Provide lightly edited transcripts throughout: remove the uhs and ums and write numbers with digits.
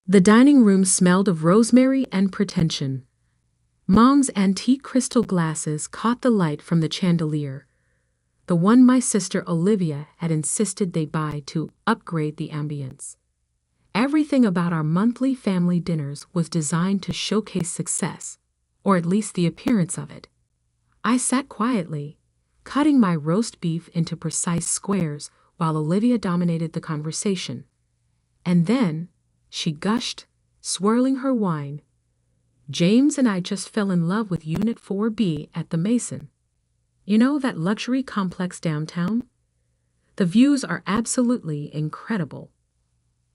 The dining room smelled of rosemary and pretension. Mom's antique crystal glasses caught the light from the chandelier, the one my sister Olivia had insisted they buy to upgrade the ambience. Everything about our monthly family dinners was designed to showcase success, or at least the appearance of it. I sat quietly, cutting my roast beef into precise squares while Olivia dominated the conversation. And then, she gushed, swirling her wine. James and I just fell in love with Unit 4B at the Mason. You know that luxury complex downtown? The views are absolutely incredible.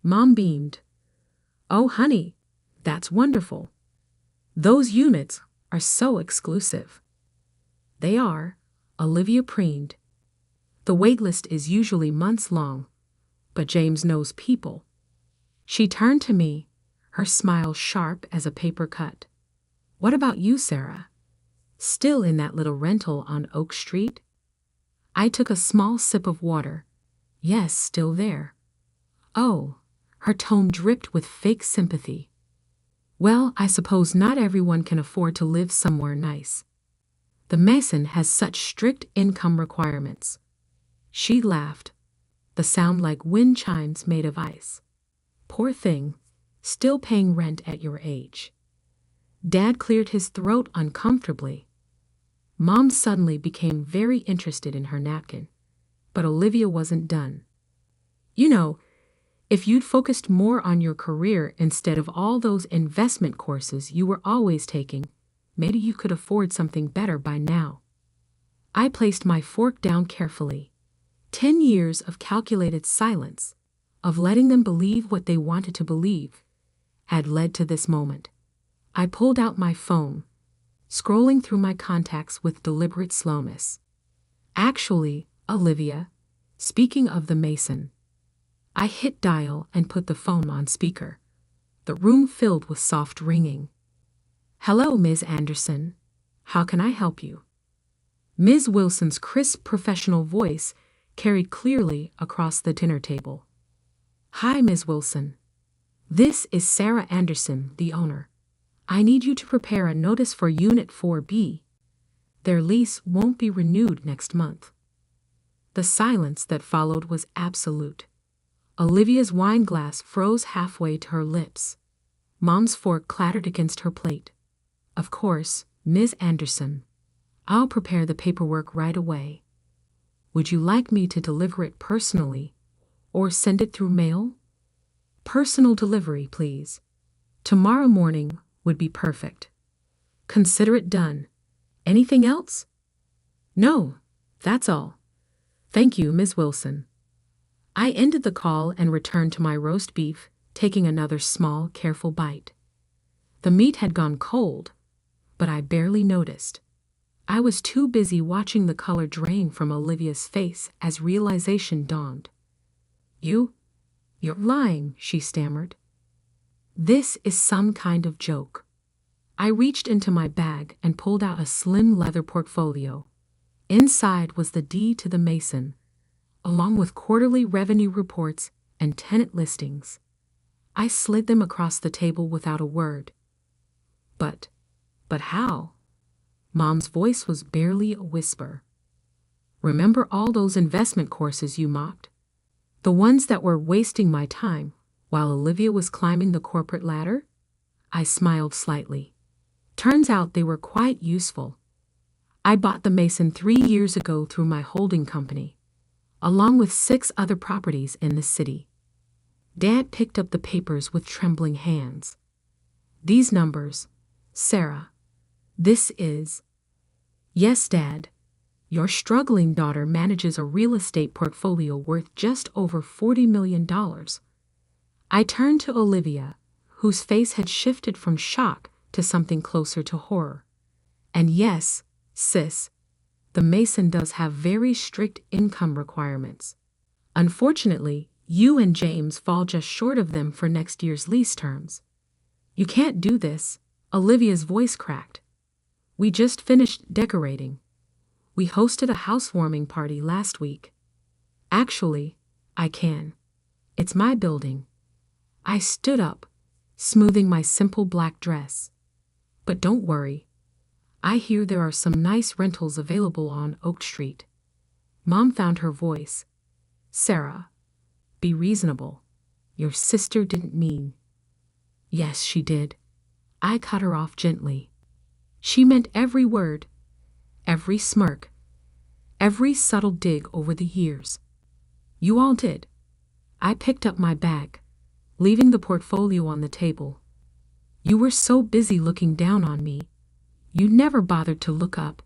Mom beamed. Oh, honey, that's wonderful. Those units are so exclusive. They are, Olivia preened. The waitlist is usually months long, but James knows people. She turned to me, her smile sharp as a paper cut. What about you, Sarah? Still in that little rental on Oak Street? I took a small sip of water. Yes, still there. Oh, her tone dripped with fake sympathy. Well, I suppose not everyone can afford to live somewhere nice. The Mason has such strict income requirements. She laughed, the sound like wind chimes made of ice. Poor thing, still paying rent at your age. Dad cleared his throat uncomfortably. Mom suddenly became very interested in her napkin, but Olivia wasn't done. You know, if you'd focused more on your career instead of all those investment courses you were always taking, maybe you could afford something better by now. I placed my fork down carefully. 10 years of calculated silence, of letting them believe what they wanted to believe, had led to this moment. I pulled out my phone, scrolling through my contacts with deliberate slowness. Actually, Olivia, speaking of the Mason. I hit dial and put the phone on speaker. The room filled with soft ringing. Hello, Ms. Anderson. How can I help you? Ms. Wilson's crisp professional voice carried clearly across the dinner table. Hi, Ms. Wilson. This is Sarah Anderson, the owner. I need you to prepare a notice for Unit 4B. Their lease won't be renewed next month. The silence that followed was absolute. Olivia's wine glass froze halfway to her lips. Mom's fork clattered against her plate. Of course, Ms. Anderson. I'll prepare the paperwork right away. Would you like me to deliver it personally, or send it through mail? Personal delivery, please. Tomorrow morning would be perfect. Consider it done. Anything else? No, that's all. Thank you, Ms. Wilson. I ended the call and returned to my roast beef, taking another small, careful bite. The meat had gone cold, but I barely noticed. I was too busy watching the color drain from Olivia's face as realization dawned. You're lying, she stammered. This is some kind of joke. I reached into my bag and pulled out a slim leather portfolio. Inside was the deed to the Mason, along with quarterly revenue reports and tenant listings. I slid them across the table without a word. But how? Mom's voice was barely a whisper. Remember all those investment courses you mocked? The ones that were wasting my time while Olivia was climbing the corporate ladder? I smiled slightly. Turns out they were quite useful. I bought the Mason 3 years ago through my holding company, along with 6 other properties in the city. Dad picked up the papers with trembling hands. These numbers, Sarah. This is... Yes, Dad. Your struggling daughter manages a real estate portfolio worth just over $40 million. I turned to Olivia, whose face had shifted from shock to something closer to horror. And yes, sis, the Mason does have very strict income requirements. Unfortunately, you and James fall just short of them for next year's lease terms. You can't do this, Olivia's voice cracked. We just finished decorating. We hosted a housewarming party last week. Actually, I can. It's my building. I stood up, smoothing my simple black dress. But don't worry. I hear there are some nice rentals available on Oak Street. Mom found her voice. Sarah, be reasonable. Your sister didn't mean. Yes, she did. I cut her off gently. She meant every word, every smirk, every subtle dig over the years. You all did. I picked up my bag, leaving the portfolio on the table. You were so busy looking down on me, you never bothered to look up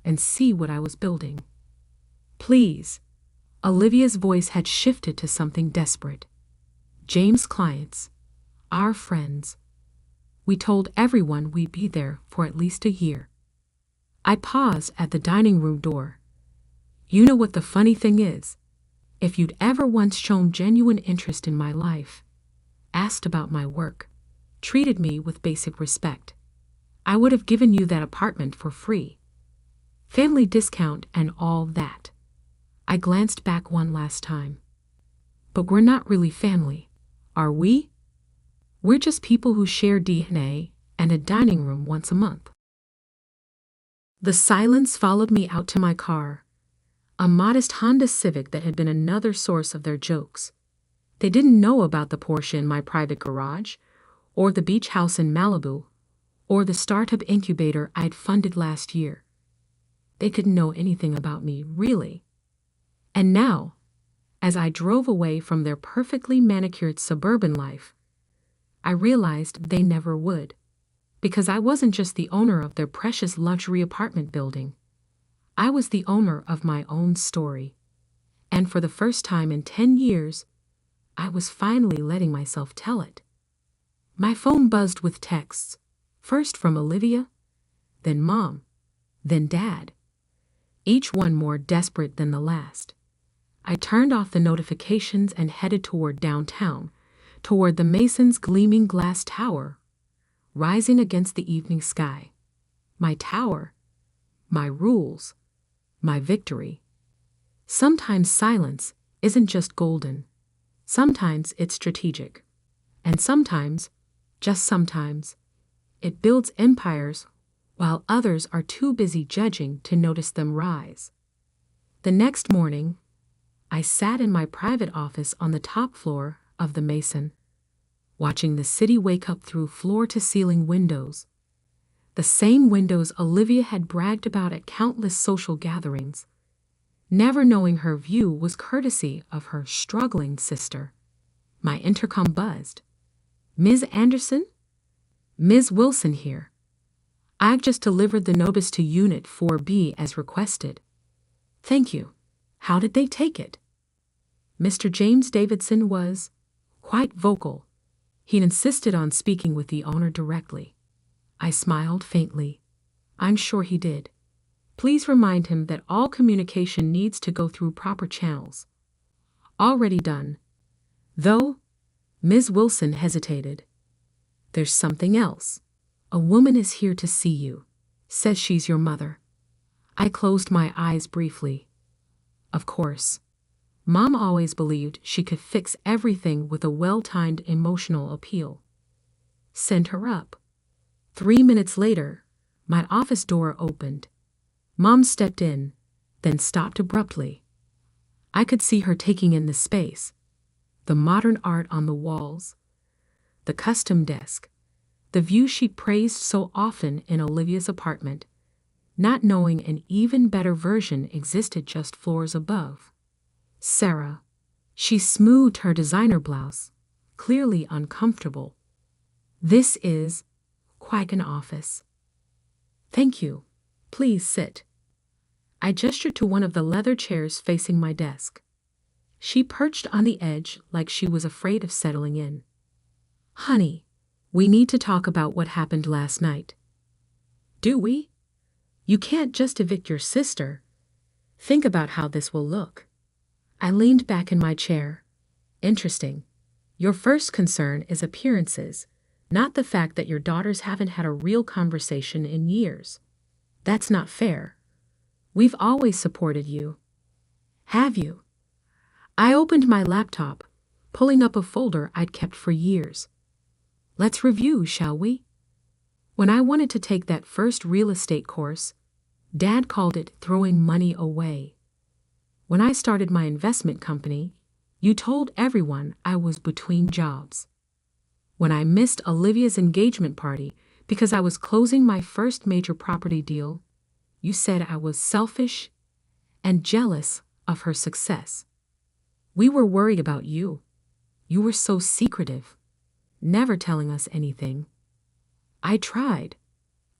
and see what I was building. Please. Olivia's voice had shifted to something desperate. James' clients, our friends. We told everyone we'd be there for at least a year. I paused at the dining room door. You know what the funny thing is? If you'd ever once shown genuine interest in my life, asked about my work, treated me with basic respect, I would have given you that apartment for free. Family discount and all that. I glanced back one last time. But we're not really family, are we? We're just people who share DNA and a dining room once a month. The silence followed me out to my car, a modest Honda Civic that had been another source of their jokes. They didn't know about the Porsche in my private garage, or the beach house in Malibu, or the startup incubator I'd funded last year. They couldn't know anything about me, really. And now, as I drove away from their perfectly manicured suburban life, I realized they never would, because I wasn't just the owner of their precious luxury apartment building. I was the owner of my own story. And for the first time in 10 years, I was finally letting myself tell it. My phone buzzed with texts, first from Olivia, then Mom, then Dad, each one more desperate than the last. I turned off the notifications and headed toward downtown, toward the Mason's gleaming glass tower, rising against the evening sky. My tower, my rules, my victory. Sometimes silence isn't just golden. Sometimes it's strategic. And sometimes, just sometimes, it builds empires while others are too busy judging to notice them rise. The next morning, I sat in my private office on the top floor of the Mason, watching the city wake up through floor-to-ceiling windows. The same windows Olivia had bragged about at countless social gatherings, never knowing her view was courtesy of her struggling sister. My intercom buzzed. Ms. Anderson? Ms. Wilson here. I've just delivered the notice to Unit 4B as requested. Thank you. How did they take it? Mr. James Davidson was quite vocal. He'd insisted on speaking with the owner directly. I smiled faintly. I'm sure he did. Please remind him that all communication needs to go through proper channels. Already done. Though, Ms. Wilson hesitated. There's something else. A woman is here to see you. Says she's your mother. I closed my eyes briefly. Of course. Mom always believed she could fix everything with a well-timed emotional appeal. Send her up. 3 minutes later, my office door opened. Mom stepped in, then stopped abruptly. I could see her taking in the space, the modern art on the walls, the custom desk, the view she praised so often in Olivia's apartment, not knowing an even better version existed just floors above. Sarah. She smoothed her designer blouse, clearly uncomfortable. This is quite an office. Thank you. Please sit. I gestured to one of the leather chairs facing my desk. She perched on the edge like she was afraid of settling in. Honey, we need to talk about what happened last night. Do we? You can't just evict your sister. Think about how this will look. I leaned back in my chair. Interesting. Your first concern is appearances, not the fact that your daughters haven't had a real conversation in years. That's not fair. We've always supported you. Have you? I opened my laptop, pulling up a folder I'd kept for years. Let's review, shall we? When I wanted to take that first real estate course, Dad called it throwing money away. When I started my investment company, you told everyone I was between jobs. When I missed Olivia's engagement party because I was closing my first major property deal, you said I was selfish and jealous of her success. We were worried about you. You were so secretive, never telling us anything. I tried.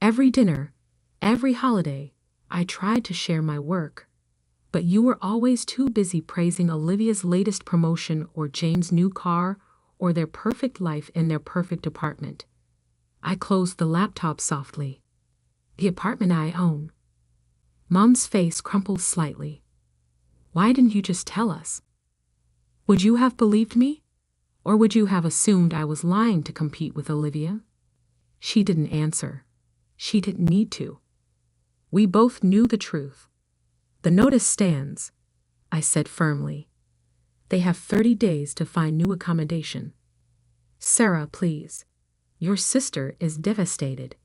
Every dinner, every holiday, I tried to share my work. But you were always too busy praising Olivia's latest promotion or James' new car or their perfect life in their perfect apartment. I closed the laptop softly. The apartment I own. Mom's face crumpled slightly. Why didn't you just tell us? Would you have believed me? Or would you have assumed I was lying to compete with Olivia? She didn't answer. She didn't need to. We both knew the truth. The notice stands, I said firmly. They have 30 days to find new accommodation. Sarah, please. Your sister is devastated.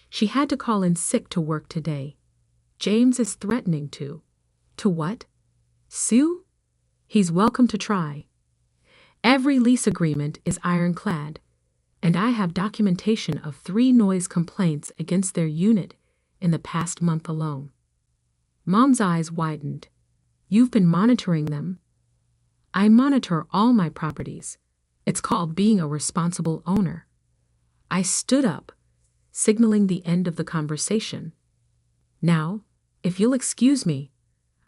She had to call in sick to work today. James is threatening to. To what? Sue? He's welcome to try. Every lease agreement is ironclad, and I have documentation of 3 noise complaints against their unit in the past month alone. Mom's eyes widened. You've been monitoring them? I monitor all my properties. It's called being a responsible owner. I stood up, signaling the end of the conversation. Now, if you'll excuse me,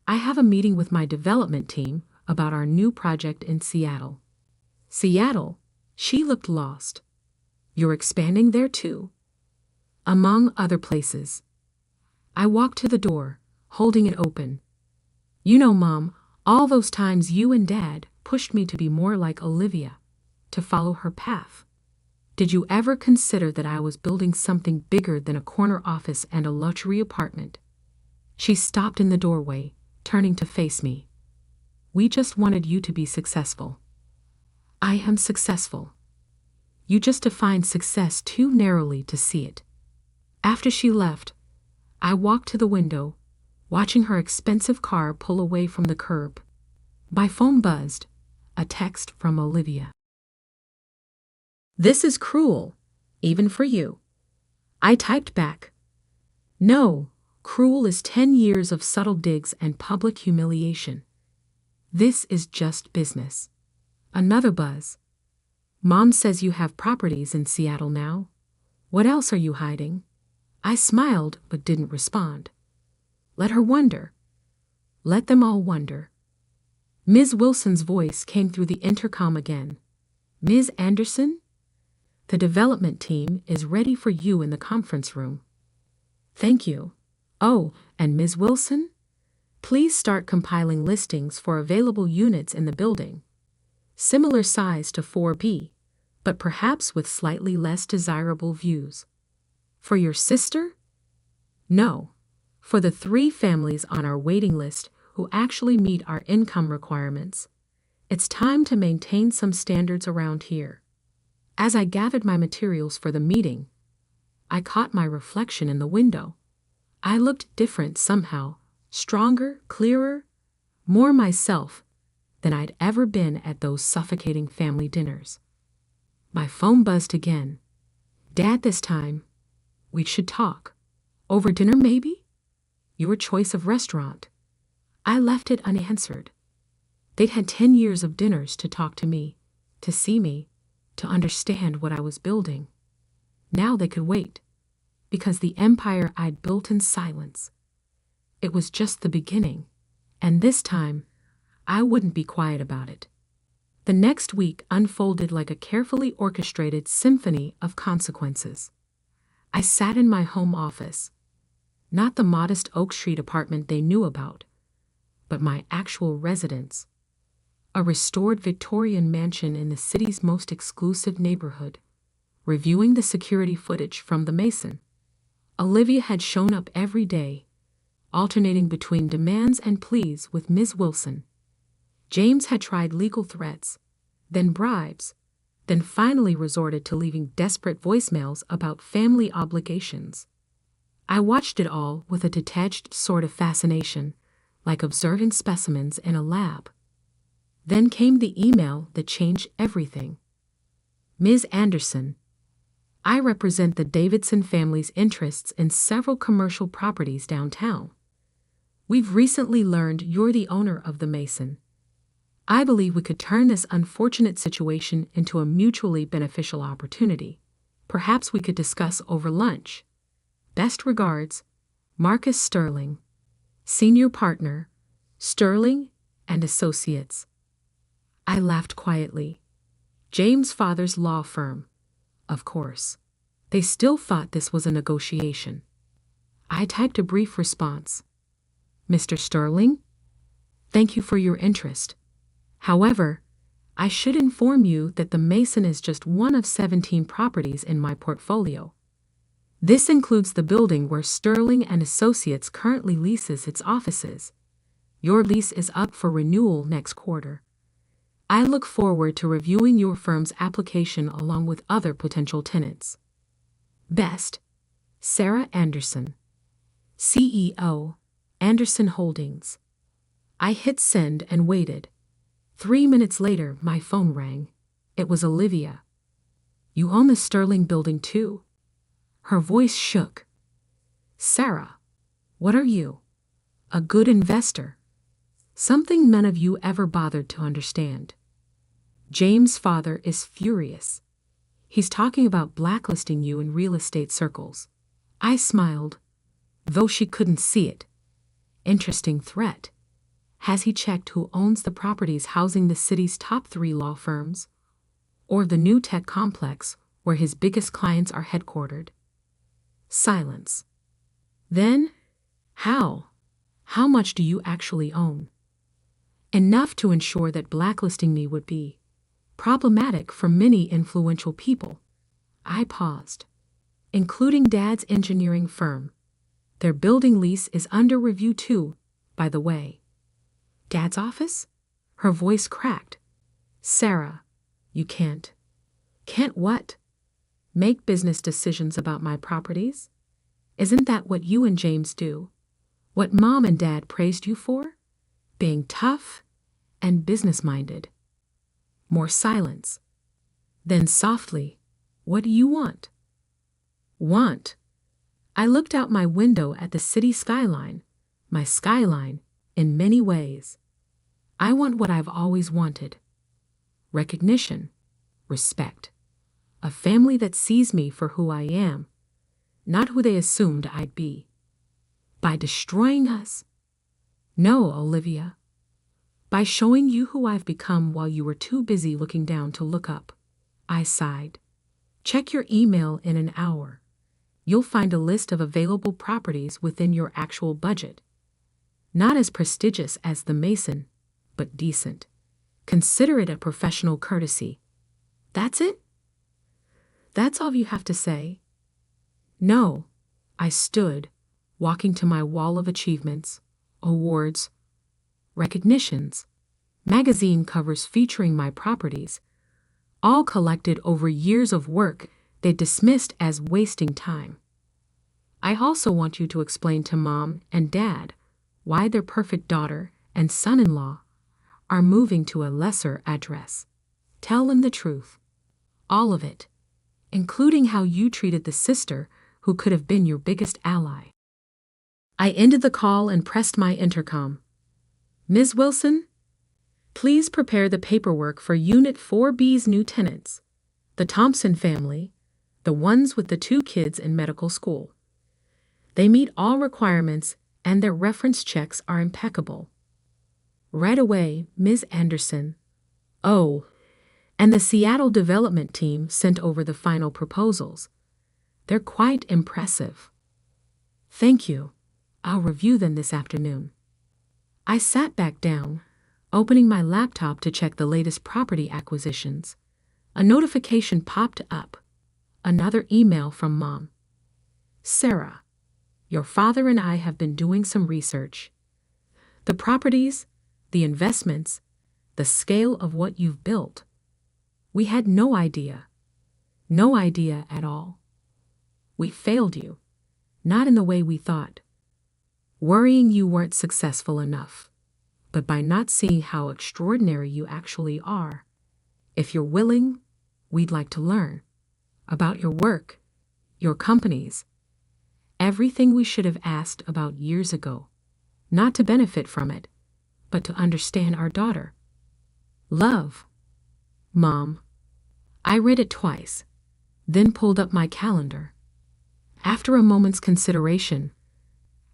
I have a meeting with my development team about our new project in Seattle. Seattle? She looked lost. You're expanding there too? Among other places. I walked to the door, holding it open. You know, Mom, all those times you and Dad pushed me to be more like Olivia, to follow her path. Did you ever consider that I was building something bigger than a corner office and a luxury apartment? She stopped in the doorway, turning to face me. We just wanted you to be successful. I am successful. You just defined success too narrowly to see it. After she left, I walked to the window, watching her expensive car pull away from the curb. My phone buzzed, a text from Olivia. This is cruel, even for you. I typed back. No, cruel is 10 years of subtle digs and public humiliation. This is just business. Another buzz. Mom says you have properties in Seattle now. What else are you hiding? I smiled but didn't respond. Let her wonder. Let them all wonder. Ms. Wilson's voice came through the intercom again. Ms. Anderson? The development team is ready for you in the conference room. Thank you. Oh, and Ms. Wilson? Please start compiling listings for available units in the building. Similar size to 4B, but perhaps with slightly less desirable views. For your sister? No. For the 3 families on our waiting list who actually meet our income requirements. It's time to maintain some standards around here. As I gathered my materials for the meeting, I caught my reflection in the window. I looked different somehow, stronger, clearer, more myself than I'd ever been at those suffocating family dinners. My phone buzzed again. Dad, this time, we should talk. Over dinner, maybe? Your choice of restaurant. I left it unanswered. They'd had 10 years of dinners to talk to me, to see me, to understand what I was building. Now they could wait, because the empire I'd built in silence. It was just the beginning, and this time, I wouldn't be quiet about it. The next week unfolded like a carefully orchestrated symphony of consequences. I sat in my home office, not the modest Oak Street apartment they knew about, but my actual residence, a restored Victorian mansion in the city's most exclusive neighborhood, reviewing the security footage from the Mason. Olivia had shown up every day, alternating between demands and pleas with Ms. Wilson. James had tried legal threats, then bribes, then finally resorted to leaving desperate voicemails about family obligations. I watched it all with a detached sort of fascination, like observing specimens in a lab. Then came the email that changed everything. Ms. Anderson, I represent the Davidson family's interests in several commercial properties downtown. We've recently learned you're the owner of the Mason. I believe we could turn this unfortunate situation into a mutually beneficial opportunity. Perhaps we could discuss over lunch. Best regards, Marcus Sterling, Senior Partner, Sterling and Associates. I laughed quietly. James' father's law firm. Of course. They still thought this was a negotiation. I typed a brief response. Mr. Sterling? Thank you for your interest. However, I should inform you that the Mason is just one of 17 properties in my portfolio. This includes the building where Sterling and Associates currently leases its offices. Your lease is up for renewal next quarter. I look forward to reviewing your firm's application along with other potential tenants. Best, Sarah Anderson, CEO, Anderson Holdings. I hit send and waited. 3 minutes later, my phone rang. It was Olivia. You own the Sterling building too? Her voice shook. Sarah, what are you? A good investor? Something none of you ever bothered to understand. James' father is furious. He's talking about blacklisting you in real estate circles. I smiled, though she couldn't see it. Interesting threat. Has he checked who owns the properties housing the city's top 3 law firms? Or the new tech complex where his biggest clients are headquartered? Silence. Then, how much do you actually own? Enough to ensure that blacklisting me would be problematic for many influential people. I paused. Including Dad's engineering firm. Their building lease is under review too, by the way. Dad's office? Her voice cracked. Sarah, you can't. Can't what? Make business decisions about my properties? Isn't that what you and James do? What Mom and Dad praised you for? Being tough and business-minded. More silence. Then softly, what do you want? Want? I looked out my window at the city skyline, my skyline, in many ways. I want what I've always wanted. Recognition, respect. A family that sees me for who I am, not who they assumed I'd be. By destroying us? No, Olivia. By showing you who I've become while you were too busy looking down to look up. I sighed. Check your email in an hour. You'll find a list of available properties within your actual budget. Not as prestigious as the Mason, but decent. Consider it a professional courtesy. That's it? That's all you have to say? No. I stood, walking to my wall of achievements, awards, recognitions, magazine covers featuring my properties, all collected over years of work they dismissed as wasting time. I also want you to explain to Mom and Dad why their perfect daughter and son-in-law are moving to a lesser address. Tell them the truth. All of it, including how you treated the sister who could have been your biggest ally. I ended the call and pressed my intercom. Ms. Wilson, please prepare the paperwork for Unit 4B's new tenants, the Thompson family, the ones with the 2 kids in medical school. They meet all requirements and their reference checks are impeccable. Right away, Ms. Anderson. Oh, and the Seattle development team sent over the final proposals. They're quite impressive. Thank you. I'll review them this afternoon. I sat back down, opening my laptop to check the latest property acquisitions. A notification popped up. Another email from Mom. Sarah, your father and I have been doing some research. The properties, the investments, the scale of what you've built. We had no idea. No idea at all. We failed you. Not in the way we thought. Worrying you weren't successful enough, but by not seeing how extraordinary you actually are. If you're willing, we'd like to learn about your work, your companies, everything we should have asked about years ago, not to benefit from it, but to understand our daughter. Love. Mom. I read it twice, then pulled up my calendar. After a moment's consideration,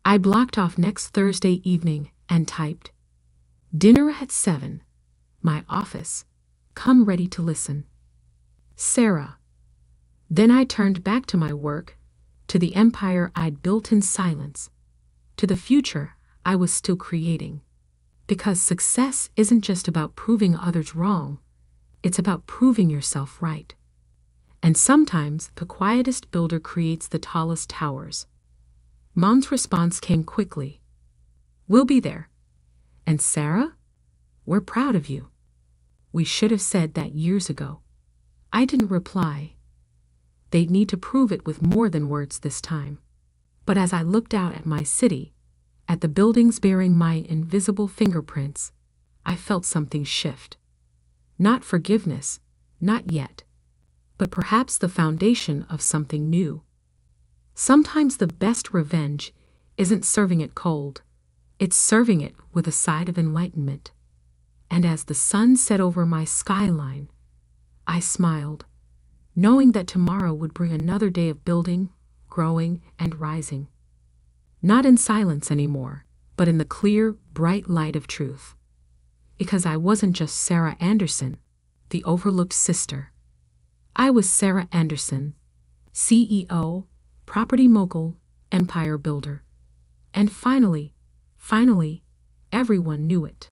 I blocked off next Thursday evening and typed, "Dinner at 7. My office. Come ready to listen. Sarah." Then I turned back to my work, to the empire I'd built in silence, to the future I was still creating. Because success isn't just about proving others wrong, it's about proving yourself right. And sometimes the quietest builder creates the tallest towers. Mom's response came quickly. "We'll be there. And Sarah, we're proud of you." We should have said that years ago. I didn't reply. They'd need to prove it with more than words this time. But as I looked out at my city, at the buildings bearing my invisible fingerprints, I felt something shift. Not forgiveness, not yet, but perhaps the foundation of something new. Sometimes the best revenge isn't serving it cold, it's serving it with a side of enlightenment. And as the sun set over my skyline, I smiled, knowing that tomorrow would bring another day of building, growing, and rising. Not in silence anymore, but in the clear, bright light of truth. Because I wasn't just Sarah Anderson, the overlooked sister. I was Sarah Anderson, CEO, property mogul, empire builder. And finally, everyone knew it.